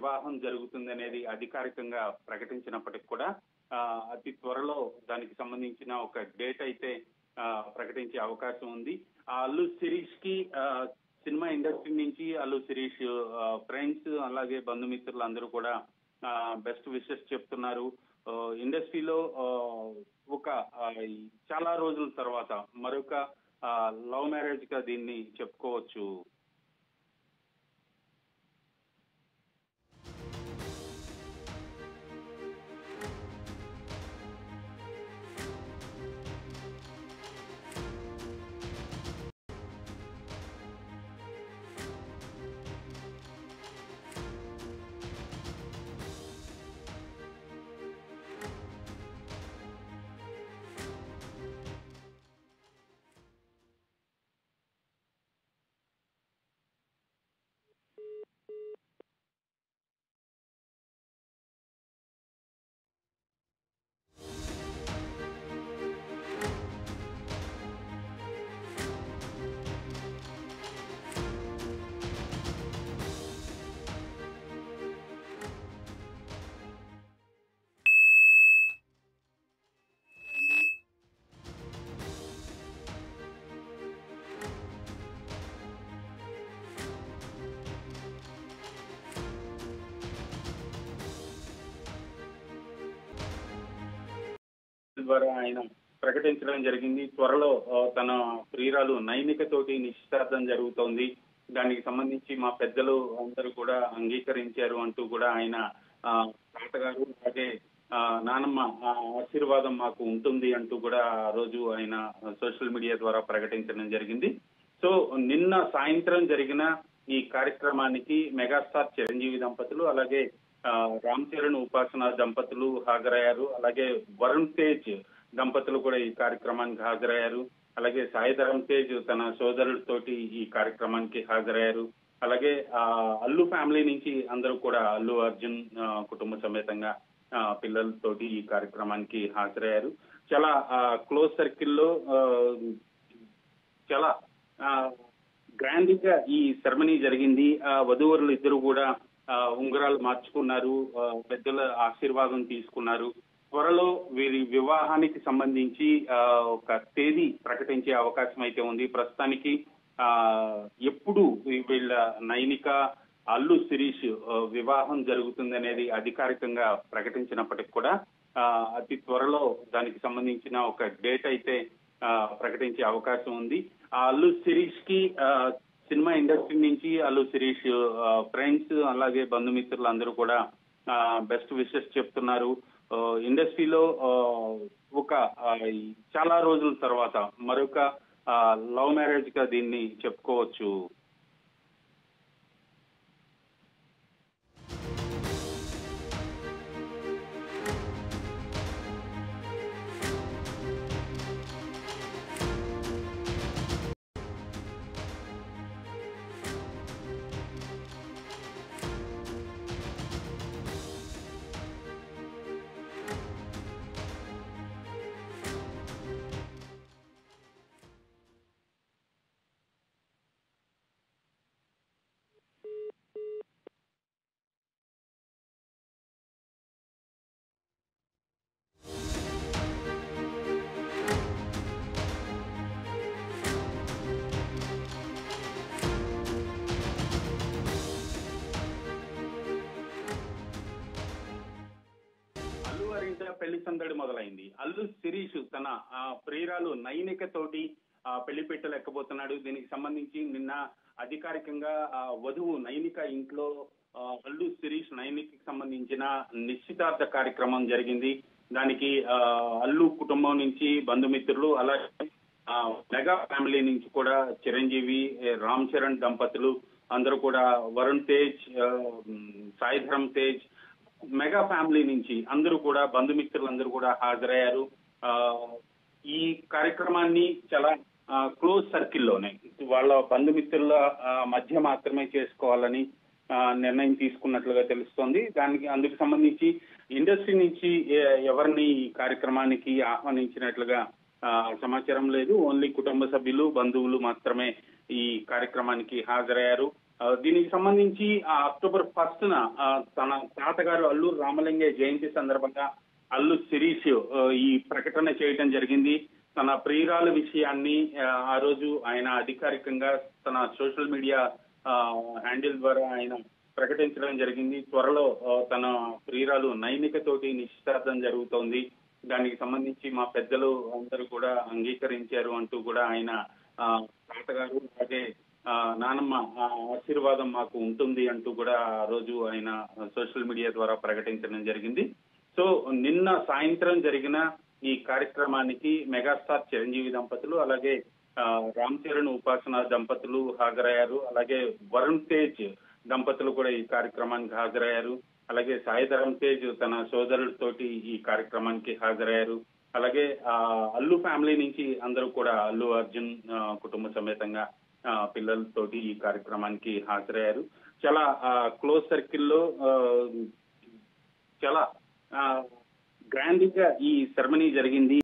వివాహం జరుగుతుంది అనేది అధికారికంగా ప్రకటించినప్పటికీ కూడా అతి త్వరలో దానికి సంబంధించిన ఒక డేట్ అయితే ప్రకటించే అవకాశం ఉంది. అల్లు శిరీష్ కి సినిమా ఇండస్ట్రీ నుంచి అల్లు శిరీష్ ఫ్రెండ్స్ అలాగే బంధుమిత్రులు అందరూ కూడా బెస్ట్ విషెస్ చెప్తున్నారు. ఇండస్ట్రీలో ఒక చాలా రోజుల తర్వాత మరొక లవ్ మ్యారేజ్ గా దీన్ని చెప్పుకోవచ్చు. ద్వారా ఆయన ప్రకటించడం జరిగింది. త్వరలో తన ప్రియురాలు నైనిక తోటి నిశ్చితార్థం జరుగుతోంది. దానికి సంబంధించి మా పెద్దలు అందరూ కూడా అంగీకరించారు అంటూ కూడా ఆయన తాతగారు అలాగే నానమ్మ ఆశీర్వాదం మాకు ఉంటుంది అంటూ కూడా ఆ రోజు ఆయన సోషల్ మీడియా ద్వారా ప్రకటించడం జరిగింది. సో నిన్న సాయంత్రం జరిగిన ఈ కార్యక్రమానికి మెగాస్టార్ చిరంజీవి దంపతులు అలాగే రామ్ చరణ్ ఉపాసన దంపతులు హాజరయ్యారు. అలాగే వరుణ్ తేజ్ దంపతులు కూడా ఈ కార్యక్రమానికి హాజరయ్యారు. అలాగే సాయి ధరమ్ తేజ్ తన సోదరులతోటి ఈ కార్యక్రమానికి హాజరయ్యారు. అలాగే అల్లు ఫ్యామిలీ నుంచి అందరూ కూడా అల్లు అర్జున్ కుటుంబ సమేతంగా పిల్లలతోటి ఈ కార్యక్రమానికి హాజరయ్యారు. చాలా క్లోజ్ సర్కిల్లో చాలా గ్రాండ్ గా ఈ సెరమనీ జరిగింది. వధూవరులు ఇద్దరు కూడా ఉంగరాలు మార్చుకున్నారు, పెద్దల ఆశీర్వాదం తీసుకున్నారు. త్వరలో వీరి వివాహానికి సంబంధించి ఒక తేదీ ప్రకటించే అవకాశం అయితే ఉంది. ప్రస్తుతానికి ఎప్పుడు వీళ్ళ నైనిక అల్లు శిరీష్ వివాహం జరుగుతుంది అనేది అధికారికంగా ప్రకటించినప్పటికీ కూడా అతి త్వరలో దానికి సంబంధించిన ఒక డేట్ అయితే ప్రకటించే అవకాశం ఉంది. అల్లు శిరీష్ కి సినిమా ఇండస్ట్రీ నుంచి అల్లు శిరీష్ ఫ్రెండ్స్ అలాగే బంధుమిత్రులు అందరూ కూడా బెస్ట్ విషెస్ చెప్తున్నారు. ఇండస్ట్రీలో ఒక చాలా రోజుల తర్వాత మరొక లవ్ మ్యారేజ్ గా దీన్ని చెప్పుకోవచ్చు. పెళ్లి సందడి మొదలైంది. అల్లు శిరీష్ తన ప్రియురాలు నైనిక తోటి పెళ్లి పెట్టలేకపోతున్నాడు. దీనికి సంబంధించి నిన్న అధికారికంగా వధువు నైనిక ఇంట్లో అల్లు శిరీష్ నైనికకి సంబంధించిన నిశ్చితార్థ కార్యక్రమం జరిగింది. దానికి అల్లు కుటుంబం నుంచి బంధుమిత్రులు అలాగే మెగా ఫ్యామిలీ నుంచి కూడా చిరంజీవి, రామ్ చరణ్ దంపతులు అందరూ కూడా వరుణ్ తేజ్, సాయి ధరమ్ తేజ్ మెగా ఫ్యామిలీ నుంచి అందరూ కూడా బంధుమిత్రులందరూ కూడా హాజరయ్యారు. ఈ కార్యక్రమాన్ని చాలా క్లోజ్ సర్కిల్లోనే వాళ్ళ బంధుమిత్రుల మధ్య మాత్రమే చేసుకోవాలని నిర్ణయం తీసుకున్నట్లుగా తెలుస్తోంది. అందుకు సంబంధించి ఇండస్ట్రీ నుంచి ఎవరిని ఈ కార్యక్రమానికి ఆహ్వానించినట్లుగా సమాచారం లేదు. ఓన్లీ కుటుంబ సభ్యులు, బంధువులు మాత్రమే ఈ కార్యక్రమానికి హాజరయ్యారు. దీనికి సంబంధించి అక్టోబర్ 1న తన తాతగారు అల్లూరు రామలింగయ్య జయంతి సందర్భంగా అల్లు శిరీష్ ఈ ప్రకటన చేయడం జరిగింది. తన ప్రియురాలు విషయాన్ని ఆ రోజు ఆయన అధికారికంగా తన సోషల్ మీడియా హ్యాండిల్ ద్వారా ఆయన ప్రకటించడం జరిగింది. త్వరలో తన ప్రియురాలు నైనిక తోటి నిశ్చితార్థం జరుగుతోంది. దానికి సంబంధించి మా పెద్దలు అందరూ కూడా అంగీకరించారు అంటూ కూడా ఆయన తాతగారు అలాగే నానమ్మ ఆశీర్వాదం మాకు ఉంటుంది అంటూ కూడా ఆ రోజు ఆయన సోషల్ మీడియా ద్వారా ప్రకటించడం జరిగింది. సో నిన్న సాయంత్రం జరిగిన ఈ కార్యక్రమానికి మెగాస్టార్ చిరంజీవి దంపతులు అలాగే రామ్ చరణ్ ఉపాసన దంపతులు హాజరయ్యారు. అలాగే వరుణ్ తేజ్ దంపతులు కూడా ఈ కార్యక్రమానికి హాజరయ్యారు. అలాగే సాయి ధరమ్ తేజ్ తన సోదరులతోటి ఈ కార్యక్రమానికి హాజరయ్యారు. అలాగే అల్లు ఫ్యామిలీ నుంచి అందరూ కూడా అల్లు అర్జున్ కుటుంబ సమేతంగా పిల్లలతోటి ఈ కార్యక్రమానికి హాజరయ్యారు. చాలా క్లోజ్ సర్కిల్లో చాలా గ్రాండ్ గా ఈ సెరమనీ జరిగింది.